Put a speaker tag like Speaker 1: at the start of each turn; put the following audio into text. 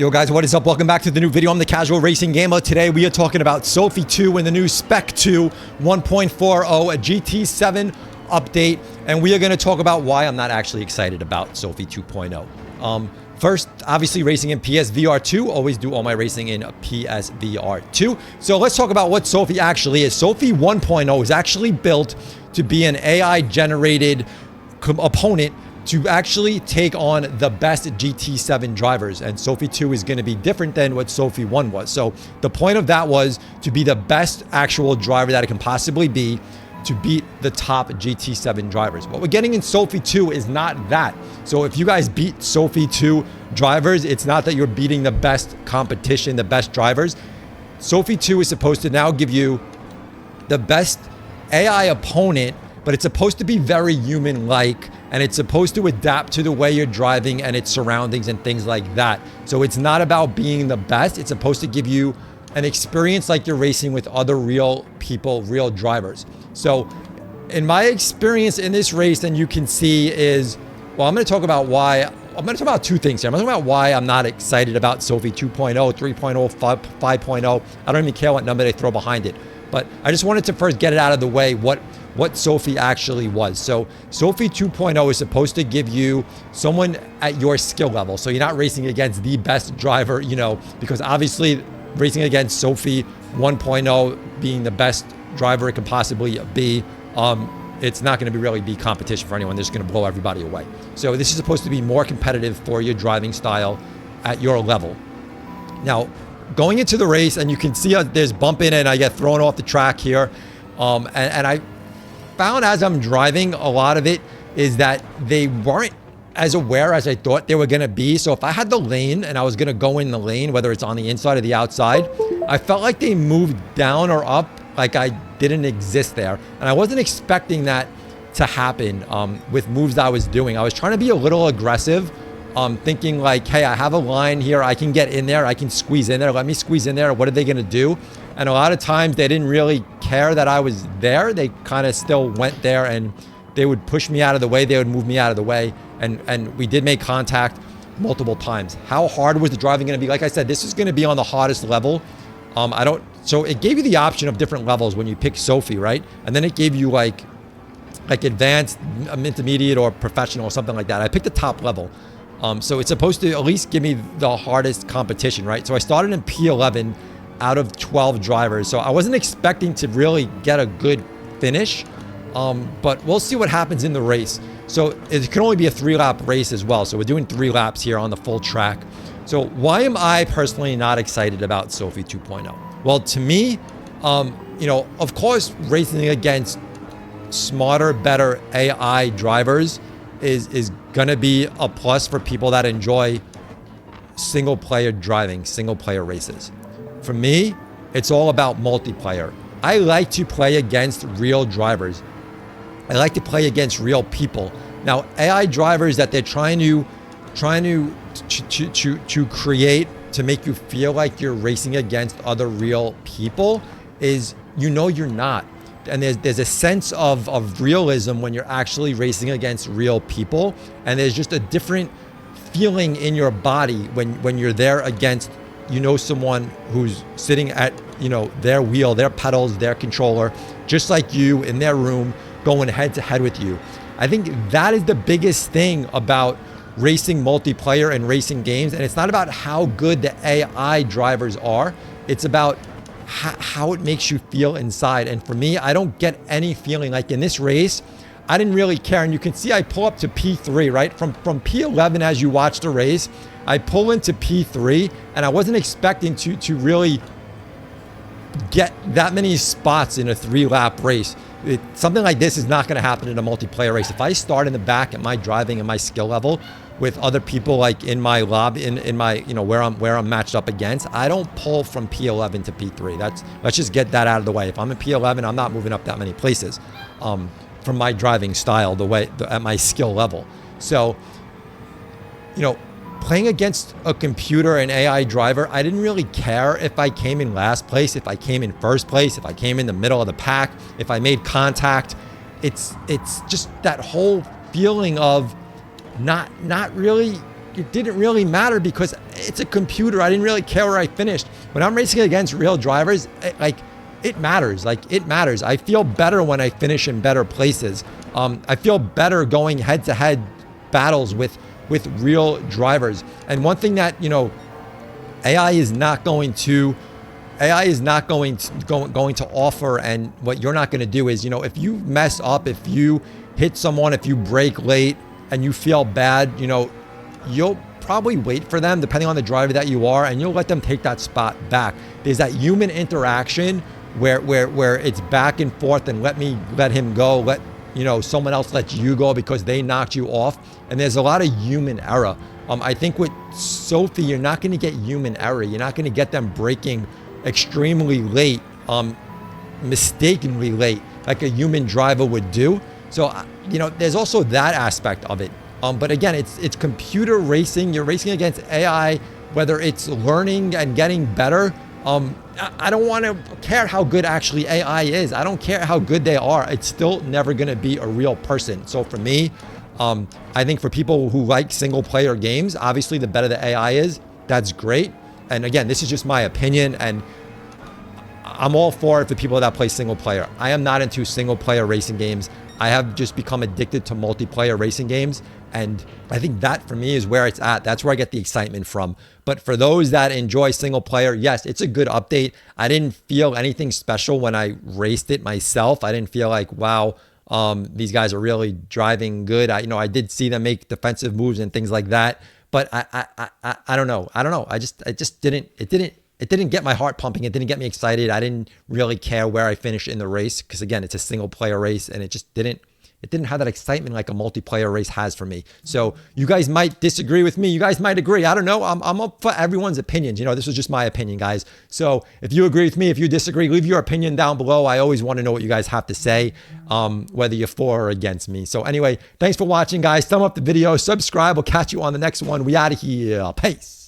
Speaker 1: Yo guys, what is up? Welcome back to the new video. I'm the Casual Racing Gamer. Today we are talking about Sophy 2 and the new Spec 2 1.40, a GT7 update, and we are going to talk about why I'm not actually excited about Sophy 2.0. First, obviously racing in PSVR2. Always do all my racing in PSVR2. So let's talk about what Sophy actually is. Sophy 1.0 is actually built to be an AI-generated opponent to actually take on the best GT7 drivers, and Sophy 2 is going to be different than what Sophy 1 was. So the point of that was to be the best actual driver that it can possibly be to beat the top GT7 drivers. What we're getting in Sophy 2 is not that. So if you guys beat Sophy 2 drivers, it's not that you're beating the best competition, the best drivers. Sophy 2 is supposed to now give you the best AI opponent, but it's supposed to be very human-like, and it's supposed to adapt to the way you're driving and its surroundings and things like that. So it's not about being the best. It's supposed to give you an experience like you're racing with other real people, real drivers. So in my experience in this race, and you can see is, well, I'm going to talk about why. I'm going to talk about two things here. I'm going to talk about why I'm not excited about Sophy 2.0, 3.0, 5.0. I don't even care what number they throw behind it. But I just wanted to first get it out of the way, what Sophy actually was. So Sophy 2.0 is supposed to give you someone at your skill level. So you're not racing against the best driver, you know, because obviously racing against Sophy 1.0 being the best driver it can possibly be, it's not going to really be competition for anyone. They're just going to blow everybody away. So this is supposed to be more competitive for your driving style at your level. Now, going into the race, and you can see there's bumping and I get thrown off the track here. And I found as I'm driving, a lot of it is that they weren't as aware as I thought they were going to be. So if I had the lane and I was going to go in the lane, whether it's on the inside or the outside, I felt like they moved down or up like I didn't exist there. And I wasn't expecting that to happen with moves that I was doing. I was trying to be a little aggressive, thinking like, hey, I have a line here. I can get in there. I can squeeze in there. Let me squeeze in there. What are they going to do? And a lot of times they didn't really care that I was there. They kind of still went there, and they would push me out of the way. They would move me out of the way. And we did make contact multiple times. How hard was the driving going to be? Like I said, this is going to be on the hardest level. So it gave you the option of different levels when you pick Sophy, right? And then it gave you like advanced, intermediate, or professional or something like that. I picked the top level. So it's supposed to at least give me the hardest competition, right? So I started in P11 out of 12 drivers. So I wasn't expecting to really get a good finish, but we'll see what happens in the race. So it can only be a 3-lap race as well. So we're doing 3 laps here on the full track. So why am I personally not excited about Sophy 2.0? Well, to me, you know, of course, racing against smarter, better AI drivers is gonna be a plus for people that enjoy single player driving, single player races. For me, it's all about multiplayer. I like to play against real drivers. I like to play against real people. Now, AI drivers that they're trying to create to make you feel like you're racing against other real people is, you know, you're not. And there's a sense of realism when you're actually racing against real people. And there's just a different feeling in your body when you're there against, you know, someone who's sitting at, you know, their wheel, their pedals, their controller, just like you in their room, going head to head with you. I think that is the biggest thing about racing multiplayer and racing games. And it's not about how good the AI drivers are. It's about how it makes you feel inside. And for me, I don't get any feeling. Like in this race, I didn't really care. And you can see I pull up to P3, right? From P11, as you watch the race, I pull into P3, and I wasn't expecting to really get that many spots in a 3-lap race. Something like this is not going to happen in a multiplayer race. If I start in the back at my driving and my skill level with other people like in my lobby, in my, you know, where I'm matched up against, I don't pull from P11 to P3. Let's just get that out of the way. If I'm in P11, I'm not moving up that many places from my driving style, at my skill level. So, you know, playing against a computer and AI driver, I didn't really care if I came in last place, if I came in first place, if I came in the middle of the pack, if I made contact. It's just that whole feeling of not really it didn't really matter because it's a computer. I didn't really care where I finished. When I'm racing against real drivers, it matters. It matters. I feel better when I finish in better places. I feel better going head-to-head battles with real drivers. And one thing that, AI is not going to offer, and what you're not going to do is, if you mess up, if you hit someone, if you brake late and you feel bad, you'll probably wait for them, depending on the driver that you are, and you'll let them take that spot back. There's that human interaction where it's back and forth, and let him go, let someone else let you go because they knocked you off. And there's a lot of human error. I think with Sophy, you're not going to get human error. You're not going to get them braking extremely late, mistakenly late, like a human driver would do. So, there's also that aspect of it. But again, it's computer racing. You're racing against AI, whether it's learning and getting better. I don't want to care how good actually AI is. I don't care how good they are. It's still never going to be a real person. So for me, I think for people who like single player games, obviously the better the AI is, that's great. And again, this is just my opinion, and I'm all for it for people that play single player. I am not into single player racing games. I have just become addicted to multiplayer racing games. And I think that for me is where it's at. That's where I get the excitement from. But for those that enjoy single player, yes, it's a good update. I didn't feel anything special when I raced it myself. I didn't feel like, wow, these guys are really driving good. I did see them make defensive moves and things like that. But I don't know. It didn't get my heart pumping. It didn't get me excited. I didn't really care where I finished in the race because, again, it's a single player race, and it didn't have that excitement like a multiplayer race has for me. So you guys might disagree with me. You guys might agree. I don't know. I'm up for everyone's opinions. This was just my opinion, guys. So if you agree with me, if you disagree, leave your opinion down below. I always want to know what you guys have to say, whether you're for or against me. So anyway, thanks for watching, guys. Thumb up the video, subscribe. We'll catch you on the next one. We out of here. Peace.